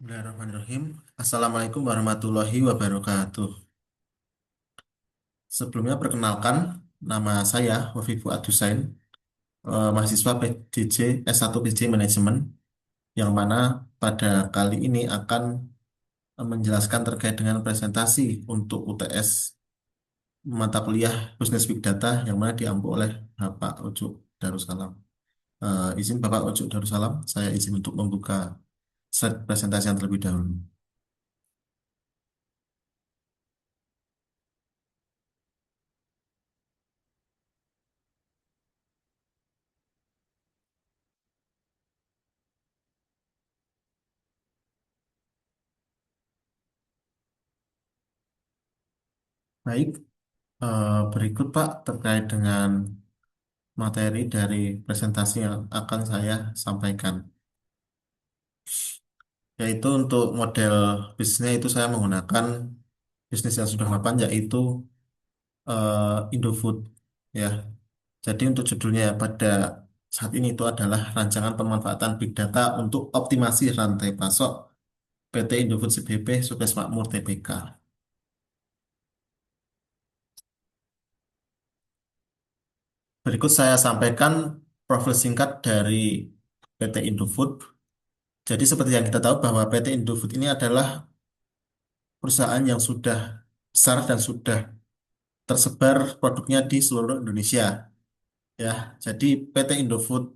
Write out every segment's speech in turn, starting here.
Bismillahirrahmanirrahim. Assalamualaikum warahmatullahi wabarakatuh. Sebelumnya perkenalkan, nama saya Wafi Fuad Husain, mahasiswa PJJ S1 PJJ Manajemen, yang mana pada kali ini akan menjelaskan terkait dengan presentasi untuk UTS mata kuliah Business Big Data yang mana diampu oleh Bapak Ucuk Darussalam. Izin Bapak Ucuk Darussalam, saya izin untuk membuka slide presentasi yang terlebih dahulu. Baik, berikut Pak terkait dengan materi dari presentasi yang akan saya sampaikan. Yaitu untuk model bisnisnya itu saya menggunakan bisnis yang sudah mapan yaitu Indofood ya. Jadi untuk judulnya pada saat ini itu adalah rancangan pemanfaatan Big Data untuk optimasi rantai pasok PT Indofood CBP Sukses Makmur Tbk. Berikut saya sampaikan profil singkat dari PT Indofood. Jadi seperti yang kita tahu bahwa PT Indofood ini adalah perusahaan yang sudah besar dan sudah tersebar produknya di seluruh Indonesia ya. Jadi PT Indofood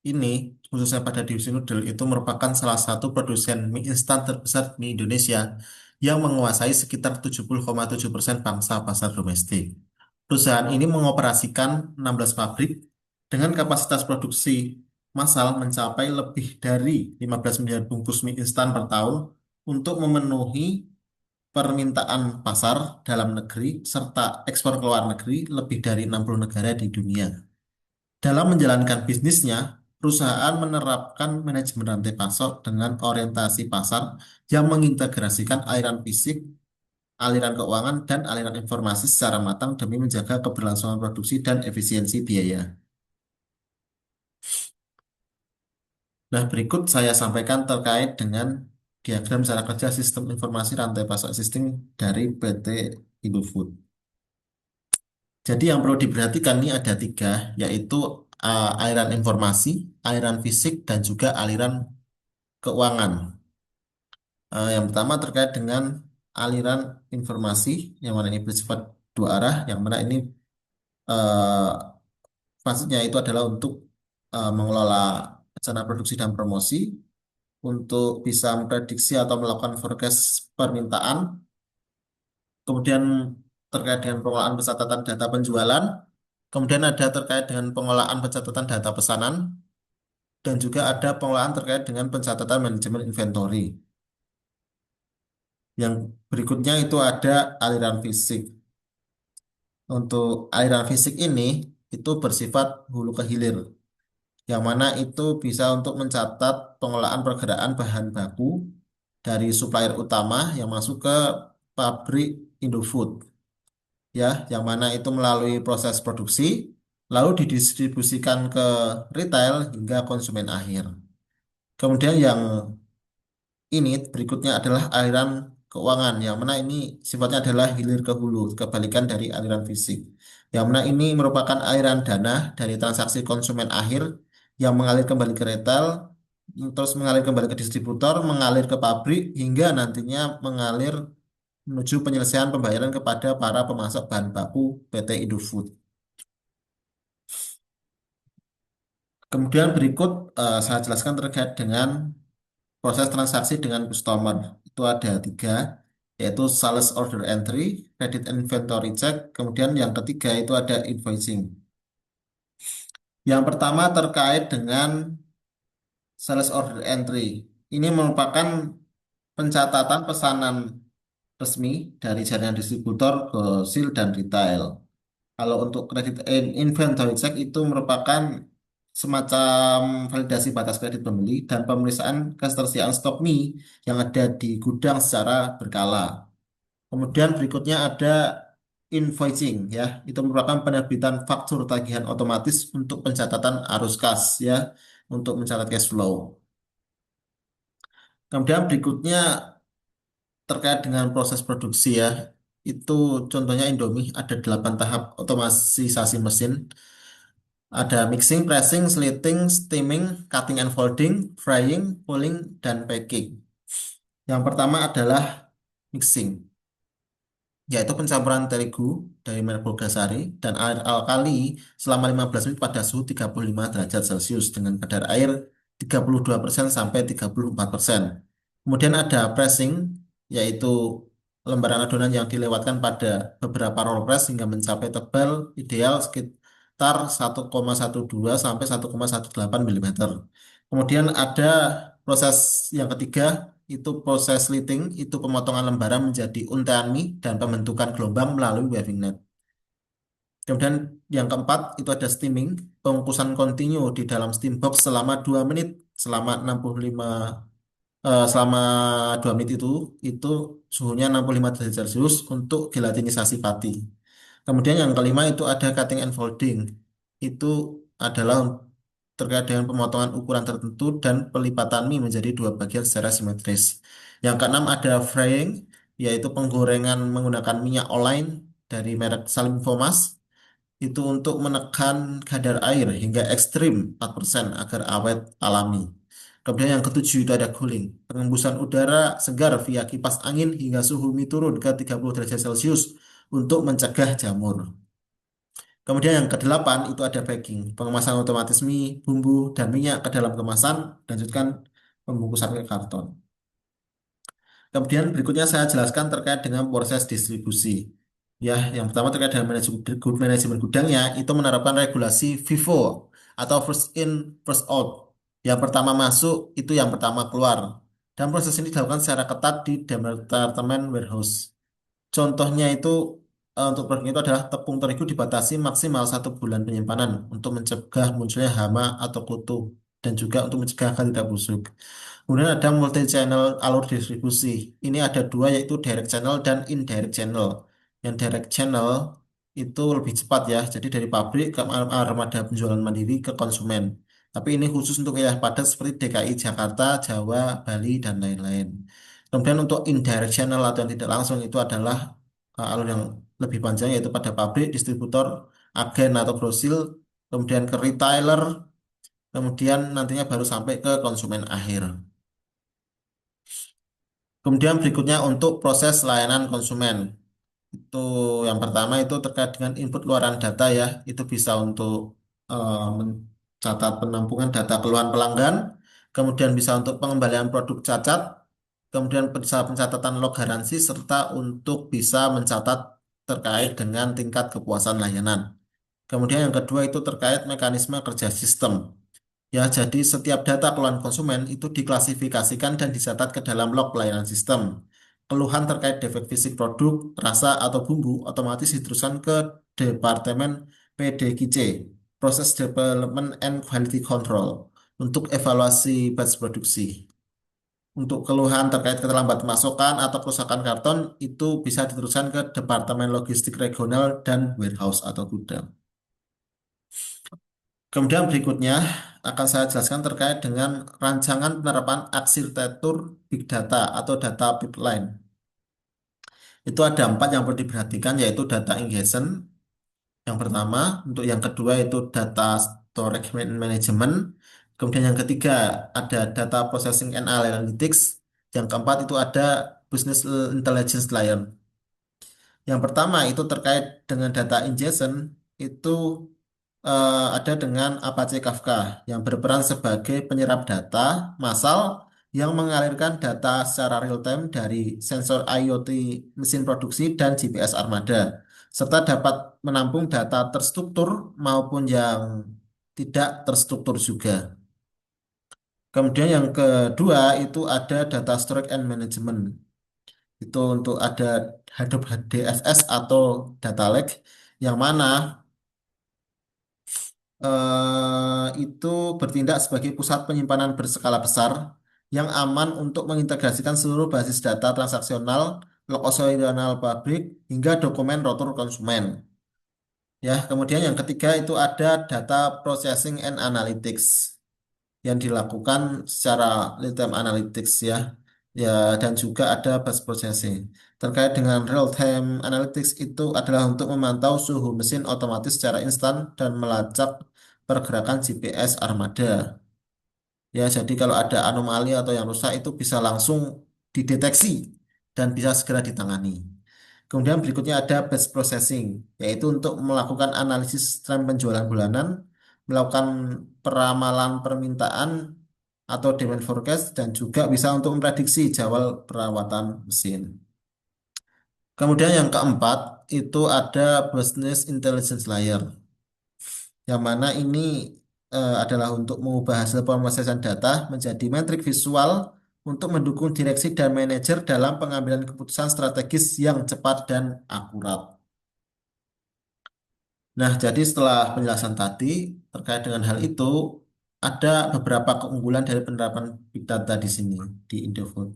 ini khususnya pada divisi noodle itu merupakan salah satu produsen mie instan terbesar di Indonesia yang menguasai sekitar 70,7% pangsa pasar domestik. Perusahaan ini mengoperasikan 16 pabrik dengan kapasitas produksi massal mencapai lebih dari 15 miliar bungkus mie instan per tahun untuk memenuhi permintaan pasar dalam negeri serta ekspor ke luar negeri lebih dari 60 negara di dunia. Dalam menjalankan bisnisnya, perusahaan menerapkan manajemen rantai pasok dengan orientasi pasar yang mengintegrasikan aliran fisik, aliran keuangan, dan aliran informasi secara matang demi menjaga keberlangsungan produksi dan efisiensi biaya. Nah, berikut saya sampaikan terkait dengan diagram cara kerja sistem informasi rantai pasok sistem dari PT Indofood. Jadi yang perlu diperhatikan ini ada tiga, yaitu aliran informasi, aliran fisik, dan juga aliran keuangan. Yang pertama terkait dengan aliran informasi, yang mana ini bersifat dua arah, yang mana ini eh, maksudnya itu adalah untuk mengelola rencana produksi dan promosi, untuk bisa memprediksi atau melakukan forecast permintaan, kemudian terkait dengan pengelolaan pencatatan data penjualan, kemudian ada terkait dengan pengelolaan pencatatan data pesanan, dan juga ada pengelolaan terkait dengan pencatatan manajemen inventory. Yang berikutnya itu ada aliran fisik. Untuk aliran fisik ini itu bersifat hulu ke hilir, yang mana itu bisa untuk mencatat pengelolaan pergerakan bahan baku dari supplier utama yang masuk ke pabrik Indofood, ya, yang mana itu melalui proses produksi, lalu didistribusikan ke retail hingga konsumen akhir. Kemudian yang ini berikutnya adalah aliran keuangan, yang mana ini sifatnya adalah hilir ke hulu, kebalikan dari aliran fisik. Yang mana ini merupakan aliran dana dari transaksi konsumen akhir yang mengalir kembali ke retail, terus mengalir kembali ke distributor, mengalir ke pabrik, hingga nantinya mengalir menuju penyelesaian pembayaran kepada para pemasok bahan baku PT Indofood. Kemudian berikut saya jelaskan terkait dengan proses transaksi dengan customer. Itu ada tiga, yaitu sales order entry, credit inventory check, kemudian yang ketiga itu ada invoicing. Yang pertama terkait dengan sales order entry. Ini merupakan pencatatan pesanan resmi dari jaringan distributor ke SIL dan retail. Kalau untuk credit and inventory check itu merupakan semacam validasi batas kredit pembeli dan pemeriksaan ketersediaan stok mie yang ada di gudang secara berkala. Kemudian berikutnya ada invoicing ya, itu merupakan penerbitan faktur tagihan otomatis untuk pencatatan arus kas ya, untuk mencatat cash flow. Kemudian berikutnya terkait dengan proses produksi ya. Itu contohnya Indomie ada 8 tahap otomatisasi mesin. Ada mixing, pressing, slitting, steaming, cutting and folding, frying, pulling, dan packing. Yang pertama adalah mixing, yaitu pencampuran terigu dari merek Bogasari dan air alkali selama 15 menit pada suhu 35 derajat Celcius dengan kadar air 32% sampai 34%. Kemudian ada pressing, yaitu lembaran adonan yang dilewatkan pada beberapa roll press hingga mencapai tebal ideal sekitar 1,12 sampai 1,18 mm. Kemudian ada proses yang ketiga, itu proses slitting, itu pemotongan lembaran menjadi untayan mie dan pembentukan gelombang melalui weaving net. Kemudian yang keempat itu ada steaming, pengukusan kontinu di dalam steam box selama 2 menit selama 65 selama 2 menit itu suhunya 65 derajat Celcius untuk gelatinisasi pati. Kemudian yang kelima itu ada cutting and folding. Itu adalah terkait dengan pemotongan ukuran tertentu dan pelipatan mie menjadi dua bagian secara simetris. Yang keenam ada frying, yaitu penggorengan menggunakan minyak olain dari merek Salim Fomas. Itu untuk menekan kadar air hingga ekstrim 4% agar awet alami. Kemudian yang ketujuh itu ada cooling, pengembusan udara segar via kipas angin hingga suhu mie turun ke 30 derajat Celcius untuk mencegah jamur. Kemudian yang kedelapan itu ada packing, pengemasan otomatis mie, bumbu, dan minyak ke dalam kemasan, lanjutkan pembungkusan ke karton. Kemudian berikutnya saya jelaskan terkait dengan proses distribusi. Ya, yang pertama terkait dengan manajemen gudangnya itu menerapkan regulasi FIFO atau first in, first out. Yang pertama masuk itu yang pertama keluar. Dan proses ini dilakukan secara ketat di departemen warehouse. Contohnya itu untuk produk itu adalah tepung terigu dibatasi maksimal 1 bulan penyimpanan untuk mencegah munculnya hama atau kutu dan juga untuk mencegah agar tidak busuk. Kemudian ada multi channel alur distribusi. Ini ada dua yaitu direct channel dan indirect channel. Yang direct channel itu lebih cepat ya. Jadi dari pabrik ke armada penjualan mandiri ke konsumen. Tapi ini khusus untuk wilayah padat seperti DKI Jakarta, Jawa, Bali, dan lain-lain. Kemudian untuk indirect channel atau yang tidak langsung itu adalah alur yang lebih panjang yaitu pada pabrik, distributor, agen atau grosil, kemudian ke retailer, kemudian nantinya baru sampai ke konsumen akhir. Kemudian berikutnya untuk proses layanan konsumen. Itu yang pertama itu terkait dengan input keluaran data ya. Itu bisa untuk mencatat penampungan data keluhan pelanggan, kemudian bisa untuk pengembalian produk cacat, kemudian bisa pencatatan log garansi serta untuk bisa mencatat terkait dengan tingkat kepuasan layanan. Kemudian yang kedua itu terkait mekanisme kerja sistem. Ya, jadi setiap data keluhan konsumen itu diklasifikasikan dan dicatat ke dalam log pelayanan sistem. Keluhan terkait defek fisik produk, rasa, atau bumbu otomatis diteruskan ke Departemen PDQC, Proses Development and Quality Control, untuk evaluasi batch produksi. Untuk keluhan terkait keterlambatan pasokan atau kerusakan karton itu bisa diteruskan ke Departemen Logistik Regional dan Warehouse atau gudang. Kemudian berikutnya akan saya jelaskan terkait dengan rancangan penerapan arsitektur Big Data atau data pipeline. Itu ada 4 yang perlu diperhatikan yaitu data ingestion yang pertama, untuk yang kedua itu data storage management, kemudian yang ketiga ada data processing and analytics, yang keempat itu ada business intelligence layer. Yang pertama itu terkait dengan data ingestion itu ada dengan Apache Kafka yang berperan sebagai penyerap data massal yang mengalirkan data secara real-time dari sensor IoT mesin produksi dan GPS armada, serta dapat menampung data terstruktur maupun yang tidak terstruktur juga. Kemudian yang kedua itu ada data storage and management. Itu untuk ada Hadoop DFS atau data lake yang mana itu bertindak sebagai pusat penyimpanan berskala besar yang aman untuk mengintegrasikan seluruh basis data transaksional, log operasional pabrik, hingga dokumen rotor konsumen. Ya, kemudian yang ketiga itu ada data processing and analytics yang dilakukan secara real-time analytics ya. ya, dan juga ada batch processing. Terkait dengan real time analytics itu adalah untuk memantau suhu mesin otomatis secara instan dan melacak pergerakan GPS armada. Ya, jadi kalau ada anomali atau yang rusak itu bisa langsung dideteksi dan bisa segera ditangani. Kemudian berikutnya ada batch processing, yaitu untuk melakukan analisis tren penjualan bulanan, melakukan peramalan permintaan atau demand forecast, dan juga bisa untuk memprediksi jadwal perawatan mesin. Kemudian yang keempat itu ada business intelligence layer, yang mana ini adalah untuk mengubah hasil pemrosesan data menjadi metrik visual untuk mendukung direksi dan manajer dalam pengambilan keputusan strategis yang cepat dan akurat. Nah, jadi setelah penjelasan tadi terkait dengan hal itu, ada beberapa keunggulan dari penerapan Big Data di sini, di Indofood.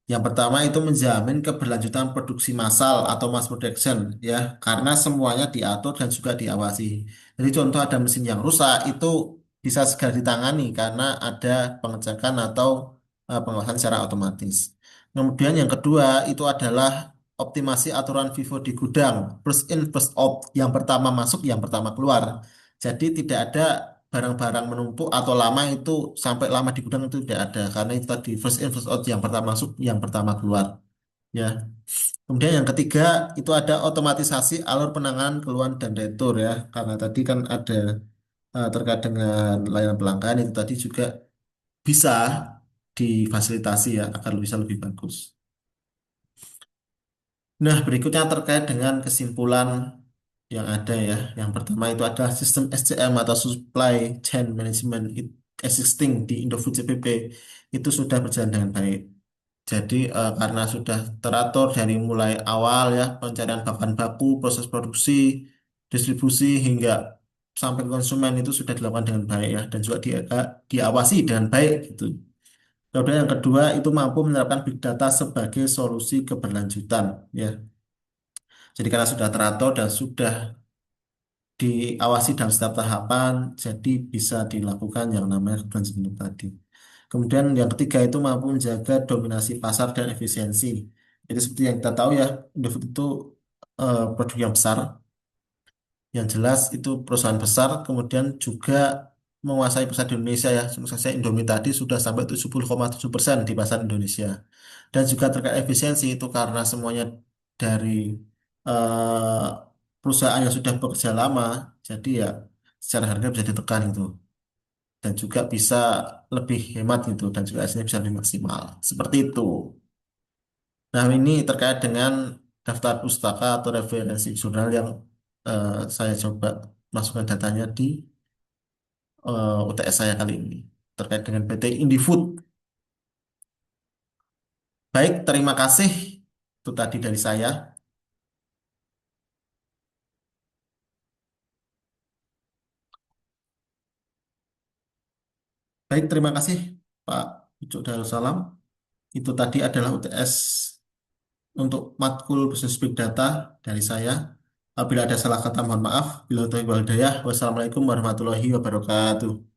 Yang pertama itu menjamin keberlanjutan produksi massal atau mass production ya, karena semuanya diatur dan juga diawasi. Jadi contoh ada mesin yang rusak itu bisa segera ditangani karena ada pengecekan atau pengawasan secara otomatis. Kemudian yang kedua itu adalah optimasi aturan FIFO di gudang, first in first out, yang pertama masuk yang pertama keluar. Jadi tidak ada barang-barang menumpuk atau lama itu sampai lama di gudang itu tidak ada karena itu tadi first in first out, yang pertama masuk yang pertama keluar ya. Kemudian yang ketiga itu ada otomatisasi alur penanganan keluhan dan retur ya, karena tadi kan ada terkait dengan layanan pelanggan itu tadi juga bisa difasilitasi ya agar bisa lebih bagus. Nah, berikutnya terkait dengan kesimpulan yang ada ya. Yang pertama itu adalah sistem SCM atau Supply Chain Management existing di Indofood CPP itu sudah berjalan dengan baik. Jadi karena sudah teratur dari mulai awal ya, pencarian bahan baku, proses produksi, distribusi hingga sampai ke konsumen itu sudah dilakukan dengan baik ya, dan juga diawasi dengan baik gitu. Kemudian yang kedua itu mampu menerapkan big data sebagai solusi keberlanjutan ya. Jadi karena sudah teratur dan sudah diawasi dalam setiap tahapan, jadi bisa dilakukan yang namanya keberlanjutan tadi. Kemudian yang ketiga itu mampu menjaga dominasi pasar dan efisiensi. Jadi seperti yang kita tahu ya, Indofood itu produk yang besar, yang jelas itu perusahaan besar, kemudian juga menguasai pasar di Indonesia ya. Seperti saya Indomie tadi sudah sampai 70,7% di pasar Indonesia. Dan juga terkait efisiensi itu karena semuanya dari eh, perusahaan yang sudah bekerja lama, jadi ya secara harga bisa ditekan itu. Dan juga bisa lebih hemat gitu, dan juga hasilnya bisa lebih maksimal. Seperti itu. Nah, ini terkait dengan daftar pustaka atau referensi jurnal yang saya coba masukkan datanya di UTS saya kali ini terkait dengan PT Indofood. Baik, terima kasih. Itu tadi dari saya. Baik, terima kasih Pak Ucuk Darussalam. Itu tadi adalah UTS untuk matkul bisnis big data dari saya. Apabila ada salah kata mohon maaf. Bila itu hidayah. Wassalamualaikum warahmatullahi wabarakatuh.